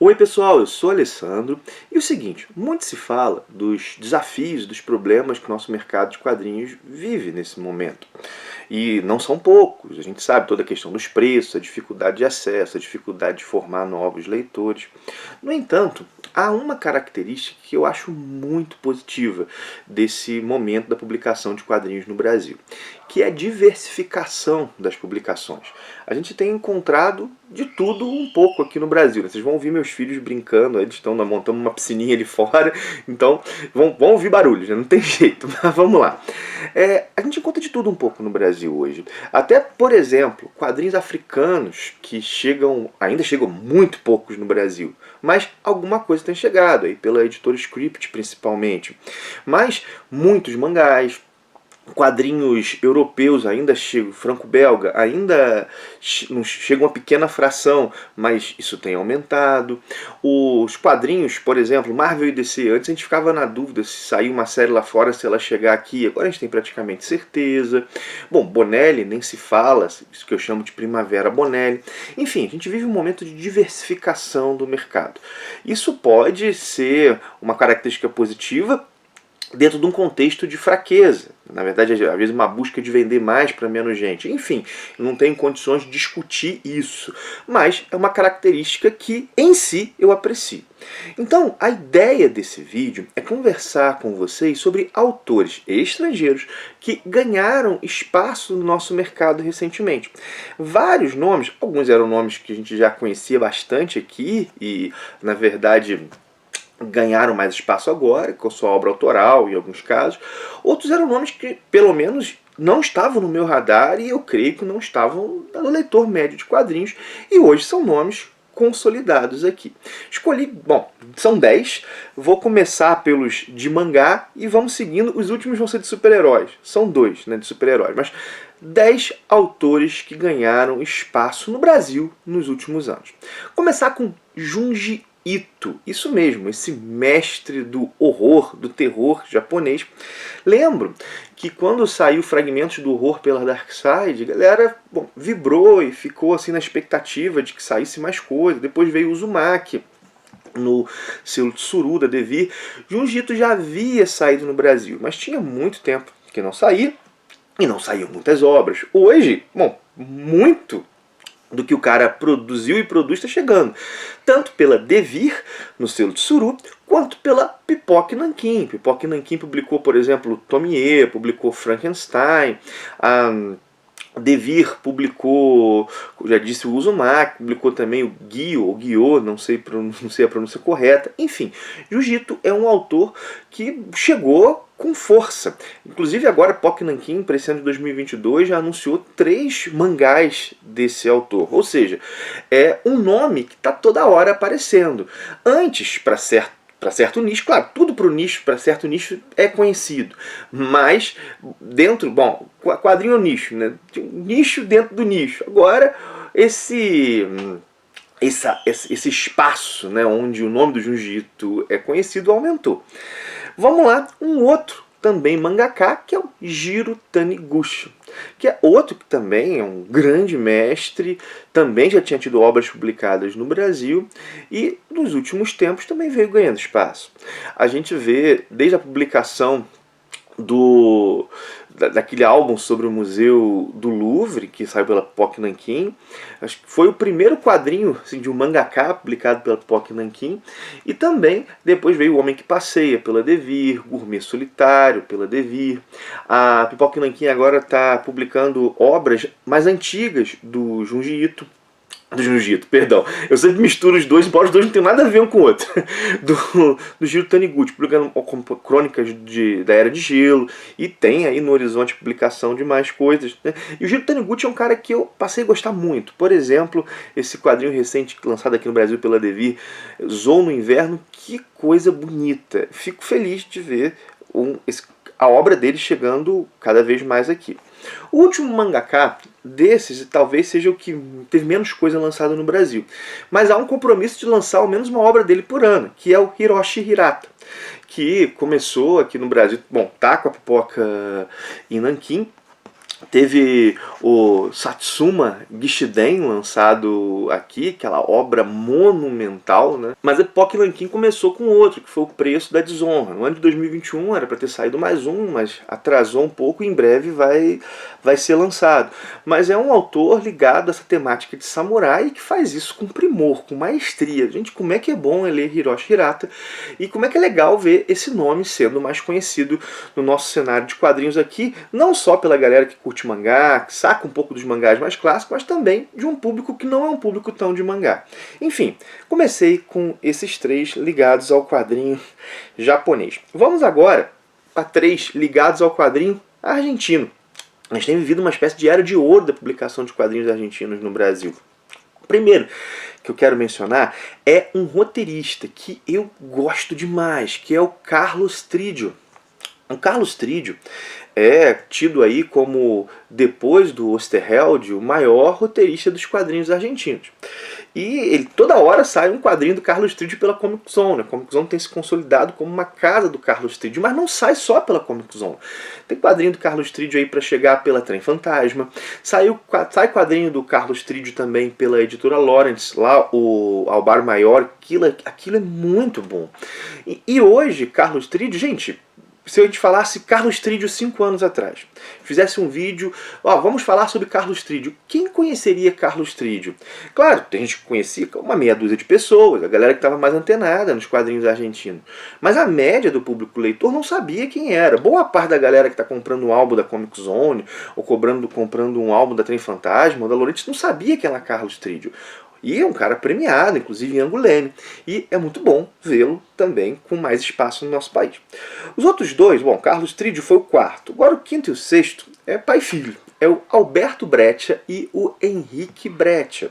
Oi pessoal, eu sou Alessandro e o seguinte, muito se fala dos desafios, dos problemas que o nosso mercado de quadrinhos vive nesse momento. E não são poucos, a gente sabe toda a questão dos preços, a dificuldade de acesso, a dificuldade de formar novos leitores. No entanto, há uma característica que eu acho muito positiva desse momento da publicação de quadrinhos no Brasil, que é a diversificação das publicações. A gente tem encontrado de tudo um pouco aqui no Brasil. Vocês vão ouvir meus filhos brincando, eles estão montando uma piscininha ali fora, então vão ouvir barulhos, né? Não tem jeito, mas vamos lá. A gente encontra de tudo um pouco no Brasil hoje. Até, por exemplo, quadrinhos africanos que ainda chegam muito poucos no Brasil, mas alguma coisa tem chegado, aí pela editora Script principalmente. Mas muitos mangás, quadrinhos europeus ainda chegam, franco-belga, ainda chega uma pequena fração, mas isso tem aumentado. Os quadrinhos, por exemplo, Marvel e DC, antes a gente ficava na dúvida se sair uma série lá fora, se ela chegar aqui, agora a gente tem praticamente certeza. Bom, Bonelli nem se fala, isso que eu chamo de primavera Bonelli. Enfim, a gente vive um momento de diversificação do mercado. Isso pode ser uma característica positiva dentro de um contexto de fraqueza. Na verdade, às vezes uma busca de vender mais para menos gente. Enfim, não tenho condições de discutir isso. Mas é uma característica que, em si, eu aprecio. Então, a ideia desse vídeo é conversar com vocês sobre autores estrangeiros que ganharam espaço no nosso mercado recentemente. Vários nomes, alguns eram nomes que a gente já conhecia bastante aqui e, na verdade, ganharam mais espaço agora, com a sua obra autoral em alguns casos. Outros eram nomes que, pelo menos, não estavam no meu radar e eu creio que não estavam no leitor médio de quadrinhos. E hoje são nomes consolidados aqui. Escolhi, bom, são 10. Vou começar pelos de mangá e vamos seguindo. Os últimos vão ser de super-heróis. São 2, né, de super-heróis. Mas 10 autores que ganharam espaço no Brasil nos últimos anos. Começar com Junji Ito, isso mesmo, esse mestre do horror, do terror japonês. Lembro que quando saiu Fragmentos do Horror pela Darkside, a galera vibrou e ficou assim na expectativa de que saísse mais coisa. Depois veio Uzumaki no selo Tsuru da Devir. Junji Ito já havia saído no Brasil, mas tinha muito tempo que não saía e não saíam muitas obras. Hoje, muito do que o cara produziu e produz está chegando. Tanto pela Devir, no selo Tsuru, quanto pela Pipoque Nankin. Pipoque Nankin publicou, por exemplo, Tomie, publicou Frankenstein. A Devir publicou, já disse, o Uzumaki, publicou também o Guio, não sei a pronúncia correta. Enfim, Junji Ito é um autor que chegou com força. Inclusive agora Pipoque Nankin, para esse ano de 2022, já anunciou 3 mangás desse autor. Ou seja, é um nome que está toda hora aparecendo. Antes, para certo nicho, claro, tudo para certo nicho é conhecido, mas dentro, quadrinho é um nicho, né? Nicho dentro do nicho. Agora, esse espaço, né, onde o nome do Junji Ito é conhecido aumentou. Vamos lá, um outro também mangaka, que é o Jiro Taniguchi, que é outro que também é um grande mestre, também já tinha tido obras publicadas no Brasil e nos últimos tempos também veio ganhando espaço. A gente vê desde a publicação daquele álbum sobre o Museu do Louvre, que saiu pela Pipoque Nankin. Acho que foi o primeiro quadrinho assim, de um mangaka publicado pela Pipoque Nankin. E também depois veio O Homem que Passeia pela Devir, Gourmet Solitário pela Devir. A Pipoque Nankin agora está publicando obras mais antigas do Junji Ito. Perdão. Eu sempre misturo os dois, embora os dois não tenham nada a ver um com o outro. Do Jiro Taniguchi, publicando crônicas da Era de Gelo, e tem aí no horizonte publicação de mais coisas, né? E o Jiro Taniguchi é um cara que eu passei a gostar muito. Por exemplo, esse quadrinho recente lançado aqui no Brasil pela Devir, Zou no Inverno, que coisa bonita. Fico feliz de ver a obra dele chegando cada vez mais aqui. O último mangaka desses talvez seja o que teve menos coisa lançada no Brasil. Mas há um compromisso de lançar ao menos uma obra dele por ano, que é o Hiroshi Hirata, que começou aqui no Brasil, tá com a Pipoca em Nankin, Teve o Satsuma Gishiden lançado aqui, aquela obra monumental, né? Mas a Epoque Nankin começou com outro, que foi o Preço da Desonra. No ano de 2021 era para ter saído mais um, mas atrasou um pouco e em breve vai ser lançado. Mas é um autor ligado a essa temática de samurai e que faz isso com primor, com maestria. Gente, como é que é bom ler Hiroshi Hirata e como é que é legal ver esse nome sendo mais conhecido no nosso cenário de quadrinhos aqui, não só pela galera que curte mangá, que saca um pouco dos mangás mais clássicos, mas também de um público que não é um público tão de mangá. Enfim, comecei com esses três ligados ao quadrinho japonês. Vamos agora a três ligados ao quadrinho argentino. A gente tem vivido uma espécie de era de ouro da publicação de quadrinhos argentinos no Brasil. O primeiro que eu quero mencionar é um roteirista que eu gosto demais, que é o Carlos Trídio. O Carlos Trídio é tido aí como, depois do Osterheld, o maior roteirista dos quadrinhos argentinos. E ele, toda hora sai um quadrinho do Carlos Trídio pela Comic Zone. A Comic Zone tem se consolidado como uma casa do Carlos Trídio, mas não sai só pela Comic Zone. Tem quadrinho do Carlos Trídio aí para chegar pela Trem Fantasma. Sai quadrinho do Carlos Trídio também pela editora Lawrence, lá o Albar Maior. Aquilo é muito bom. E hoje, Carlos Trídio, gente, se eu te falasse Carlos Trídio 5 anos atrás, fizesse um vídeo, vamos falar sobre Carlos Trídio, quem conheceria Carlos Trídio? Claro, tem gente que conhecia, uma meia dúzia de pessoas, a galera que estava mais antenada nos quadrinhos argentinos. Mas a média do público leitor não sabia quem era. Boa parte da galera que está comprando um álbum da Comic Zone, ou comprando um álbum da Trem Fantasma, ou da Lawrence, não sabia quem era Carlos Trídio. E é um cara premiado, inclusive em Anguleme. E é muito bom vê-lo também com mais espaço no nosso país. Os outros dois, bom, Carlos Trídio foi o quarto. Agora o quinto e o sexto é pai e filho. É o Alberto Breccia e o Henrique Breccia.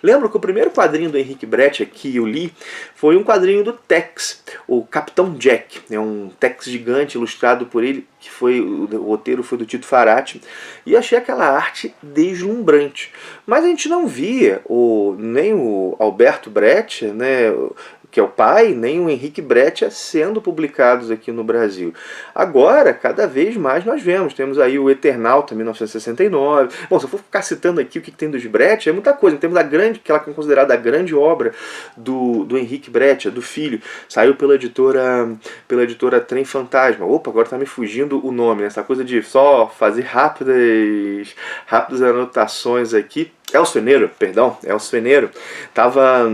Lembro que o primeiro quadrinho do Henrique Breccia que eu li foi um quadrinho do Tex, o Capitão Jack. É um Tex gigante ilustrado por ele, que foi o roteiro foi do Tito Farati, e achei aquela arte deslumbrante. Mas a gente não via nem o Alberto Breccia, né, que é o pai, nem o Henrique Breccia sendo publicados aqui no Brasil. Agora, cada vez mais nós vemos. Temos aí o Eternauta, 1969. Bom, se eu for ficar citando aqui o que tem dos Breccia, é muita coisa. Temos aquela que é considerada a grande obra do Henrique Breccia, do filho. Saiu pela editora Trem Fantasma. Opa, agora está me fugindo o nome, né? Essa coisa de só fazer rápidas anotações aqui. Elcio Feneiro. Tava...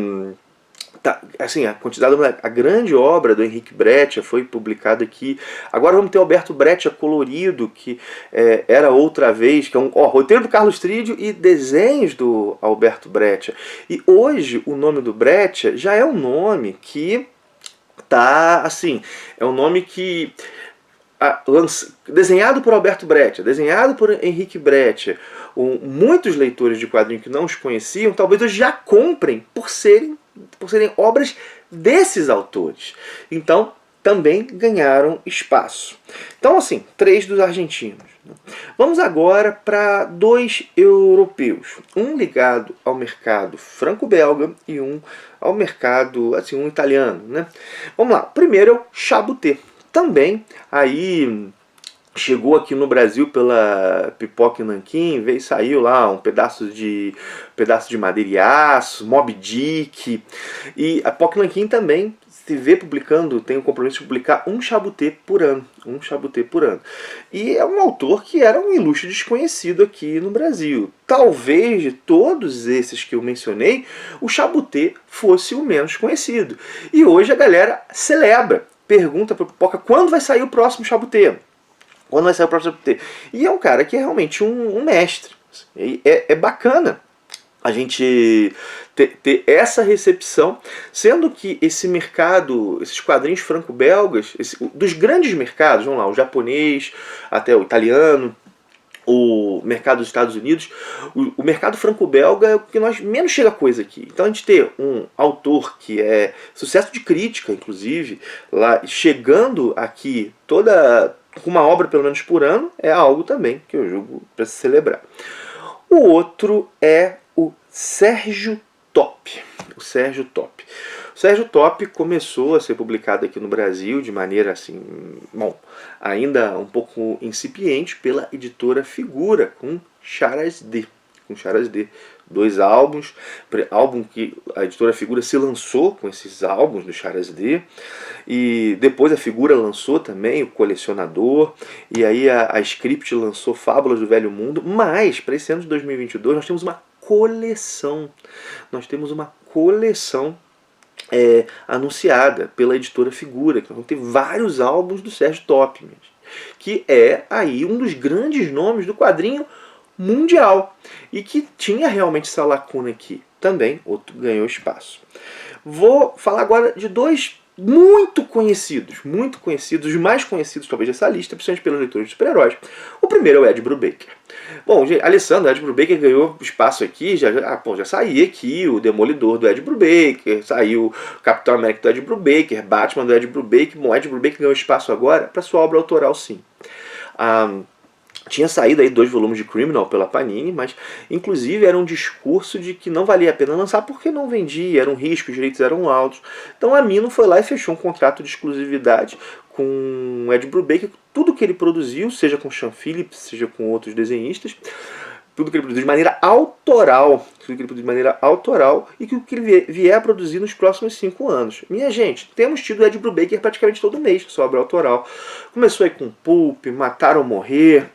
assim, a grande obra do Henrique Breccia foi publicada aqui. Agora vamos ter o Alberto Breccia colorido, que era outra vez, que é roteiro do Carlos Trídio e desenhos do Alberto Breccia. E hoje o nome do Breccia já é um nome que tá, assim, é um nome que desenhado por Alberto Breccia, desenhado por Henrique Breccia. Muitos leitores de quadrinhos que não os conheciam, talvez hoje já comprem por serem obras desses autores. Então, também ganharam espaço. Então, assim, 3 dos argentinos. Vamos agora para 2 europeus. Um ligado ao mercado franco-belga e um ao mercado, assim, um italiano, né? Vamos lá. O primeiro é o Chabuté. Também aí chegou aqui no Brasil pela Pipoca e Nanquim, saiu lá um pedaço de madeira e aço, Moby Dick. E a Pipoca e Nanquim também se vê publicando, tem o compromisso de publicar um Chabuté por ano. E é um autor que era um ilustre desconhecido aqui no Brasil. Talvez de todos esses que eu mencionei, o Chabuté fosse o menos conhecido. E hoje a galera celebra, pergunta para o Pipoca quando vai sair o próximo Chabuté. E é um cara que é realmente um mestre. É bacana a gente ter essa recepção, sendo que esse mercado, esses quadrinhos franco-belgas, dos grandes mercados, vamos lá, o japonês, até o italiano, o mercado dos Estados Unidos, o mercado franco-belga é o que nós menos chega coisa aqui. Então a gente ter um autor que é sucesso de crítica, inclusive, lá chegando aqui com uma obra pelo menos por ano, é algo também que eu julgo para se celebrar. O outro é o Sérgio Top. O Sérgio Top começou a ser publicado aqui no Brasil de maneira assim, bom, ainda um pouco incipiente pela editora Figura, com Charas D. Com Charas D. 2 álbuns, álbum que a editora Figura se lançou com esses álbuns do Charas D, e depois a Figura lançou também o Colecionador, e aí a Script lançou Fábulas do Velho Mundo, mas para esse ano de 2022 nós temos uma coleção, anunciada pela editora Figura, que vão ter vários álbuns do Sérgio Top, que é aí um dos grandes nomes do quadrinho mundial, e que tinha realmente essa lacuna aqui. Também outro ganhou espaço. Vou falar agora de dois muito conhecidos, os mais conhecidos talvez dessa lista, principalmente pelos leitores de super-heróis. O primeiro é o Ed Brubaker. Bom, Alessandro, Ed Brubaker ganhou espaço aqui, já saía aqui o Demolidor do Ed Brubaker, saiu o Capitão América do Ed Brubaker, Batman do Ed Brubaker. Bom, Ed Brubaker ganhou espaço agora para sua obra autoral, sim. Tinha saído aí 2 volumes de Criminal pela Panini, mas inclusive era um discurso de que não valia a pena lançar porque não vendia, era um risco, os direitos eram altos. Então a Mino foi lá e fechou um contrato de exclusividade com Ed Brubaker, tudo que ele produziu, seja com Sean Phillips, seja com outros desenhistas, tudo que ele produziu de maneira autoral, e que o que ele vier a produzir nos próximos 5 anos. Minha gente, temos tido Ed Brubaker praticamente todo mês com sua obra autoral. Começou aí com Pulp, Matar ou Morrer,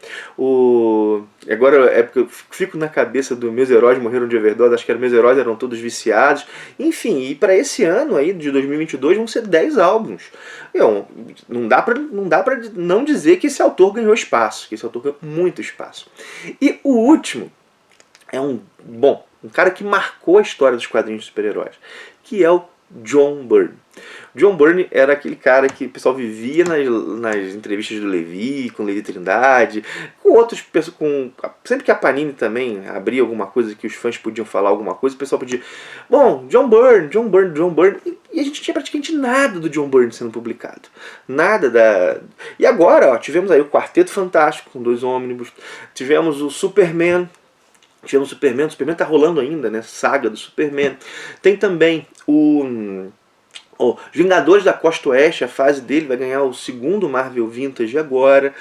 agora é porque eu fico na cabeça dos Meus Heróis Morreram de Overdose, acho que Meus Heróis eram todos viciados. Enfim, e para esse ano aí, de 2022, vão ser 10 álbuns. Não dá pra não dizer que esse autor ganhou espaço, que esse autor ganhou muito espaço. E o último é um cara que marcou a história dos quadrinhos de super-heróis, que é o John Byrne. John Byrne era aquele cara que o pessoal vivia nas entrevistas do Levi, com Levi Trindade, com outros, sempre que a Panini também abria alguma coisa que os fãs podiam falar alguma coisa, o pessoal pedia, bom, John Byrne, e a gente tinha praticamente nada do John Byrne sendo publicado. Nada. E agora, tivemos aí o Quarteto Fantástico com 2 ônibus, tivemos o Superman, o Superman tá rolando ainda, né? Saga do Superman. Tem também os Vingadores da Costa Oeste, a fase dele vai ganhar o 2º Marvel Vintage agora.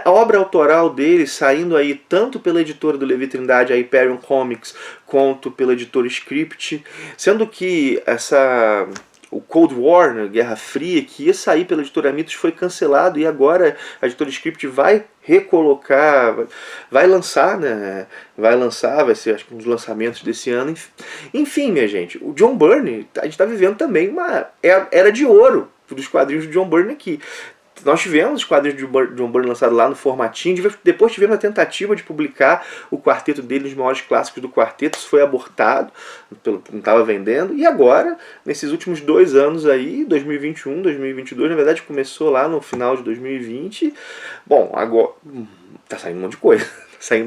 A obra autoral dele saindo aí tanto pela editora do Levi Trindade, a Hyperion Comics, quanto pela editora Script. Sendo que o Cold War, né, Guerra Fria, que ia sair pela editora Mitos, foi cancelado, e agora a editora Script vai recolocar, vai lançar, vai ser acho que um dos lançamentos desse ano. Enfim, minha gente, o John Byrne, a gente está vivendo também uma era de ouro dos quadrinhos do John Byrne aqui. Nós tivemos os quadrinhos de John Byrne lançados lá no formatinho, depois tivemos a tentativa de publicar o quarteto dele, os maiores clássicos do quarteto, isso foi abortado, não estava vendendo, e agora, nesses últimos 2 anos aí, 2021, 2022, na verdade começou lá no final de 2020, bom, agora tá saindo um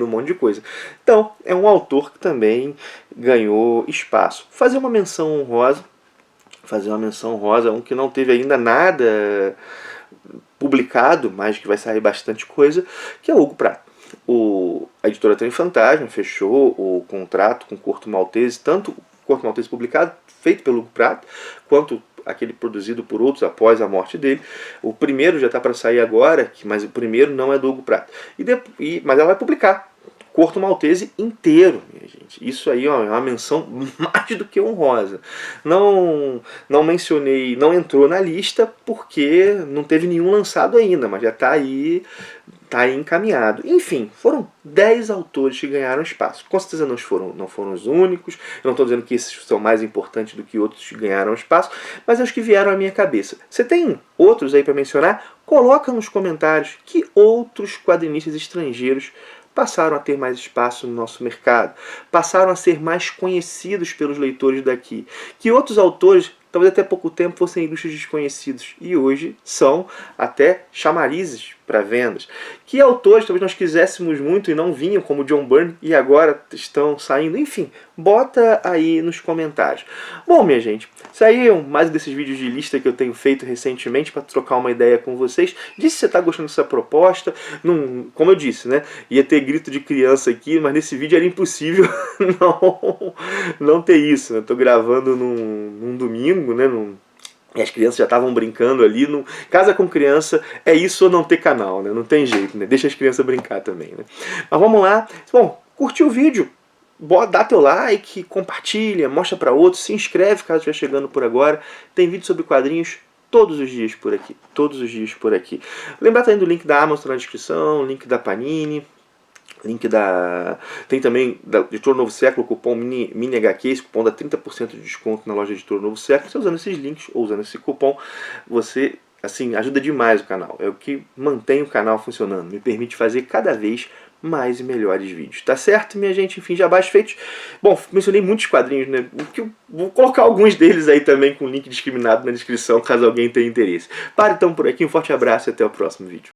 monte de coisa. Então, é um autor que também ganhou espaço. Fazer uma menção honrosa, um que não teve ainda nada publicado, mas que vai sair bastante coisa, que é o Hugo Pratt. A editora Trem Fantasma fechou o contrato com o Corto Maltese, tanto o Corto Maltese publicado, feito pelo Hugo Pratt, quanto aquele produzido por outros após a morte dele. O primeiro já está para sair agora, mas o primeiro não é do Hugo Pratt. Mas ela vai publicar Corto Maltese inteiro, minha gente. Isso aí é uma menção mais do que honrosa. Não mencionei, não entrou na lista porque não teve nenhum lançado ainda, mas já está aí encaminhado. Enfim, foram 10 autores que ganharam espaço. Com certeza não foram os únicos. Eu não estou dizendo que esses são mais importantes do que outros que ganharam espaço, mas é os que vieram à minha cabeça. Você tem outros aí para mencionar? Coloca nos comentários que outros quadrinistas estrangeiros passaram a ter mais espaço no nosso mercado, passaram a ser mais conhecidos pelos leitores daqui, que outros autores, talvez até pouco tempo, fossem ilustres desconhecidos, e hoje são até chamarizes para vendas, que autores talvez nós quiséssemos muito e não vinham, como John Byrne, e agora estão saindo, enfim, bota aí nos comentários. Bom, minha gente, saiu mais desses vídeos de lista que eu tenho feito recentemente para trocar uma ideia com vocês. Diz se você está gostando dessa proposta. Não, como eu disse, né, ia ter grito de criança aqui, mas nesse vídeo era impossível não ter isso. Eu tô gravando num domingo, né, e as crianças já estavam brincando ali. Casa com criança é isso ou não ter canal, né? Não tem jeito, né? Deixa as crianças brincar também, né? Mas vamos lá. Bom, curtiu o vídeo? Dá teu like, compartilha, mostra para outros, se inscreve caso estiver chegando por agora. Tem vídeo sobre quadrinhos todos os dias por aqui. Todos os dias por aqui. Lembrar também do link da Amazon na descrição, link da Panini. Link da... Tem também da Editora Novo Século, o cupom Mini HQ, esse cupom dá 30% de desconto na loja Editora Novo Século. Você usando esses links ou usando esse cupom, você assim ajuda demais o canal. É o que mantém o canal funcionando, me permite fazer cada vez mais e melhores vídeos. Tá certo, minha gente? Enfim, jabás feitos. Bom, mencionei muitos quadrinhos, né? Vou colocar alguns deles aí também com link discriminado na descrição, caso alguém tenha interesse. Para então por aqui, um forte abraço e até o próximo vídeo.